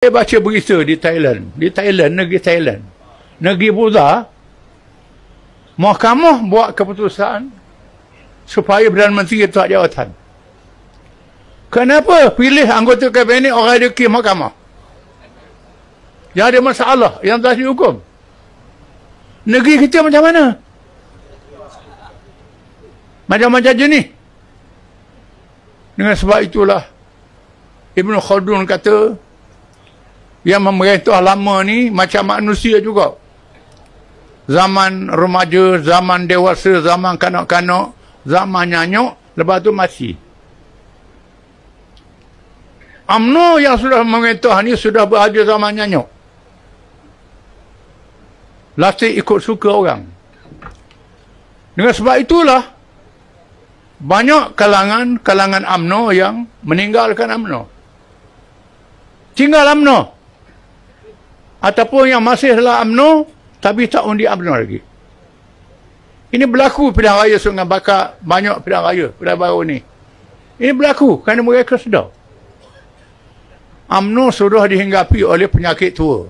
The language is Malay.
Saya baca berita di Thailand, negeri Thailand, negeri Buddha, mahkamah buat keputusan supaya Perdana Menteri letak jawatan. Kenapa pilih anggota kabinet orang deki mahkamah? Yang ada masalah, yang tak dihukum. Negeri kita macam mana? Macam-macam jenis. Dengan sebab itulah Ibn Khaldun kata, yang memerintah lama ni macam manusia juga. Zaman remaja, zaman dewasa, zaman kanak-kanak, zaman nyanyuk, lepas tu mati. UMNO yang sudah memerintah ni sudah berada zaman nyanyuk. Latih ikut suka orang. Dengan sebab itulah banyak kalangan UMNO yang meninggalkan UMNO. Tinggal UMNO. Ataupun yang masih dalam UMNO tapi tak undi UMNO lagi. Ini berlaku pilihan raya Sungai Bakar, banyak pilihan raya pilihan baru ni. Ini berlaku kerana mereka sedar UMNO sudah dihinggapi oleh penyakit tua.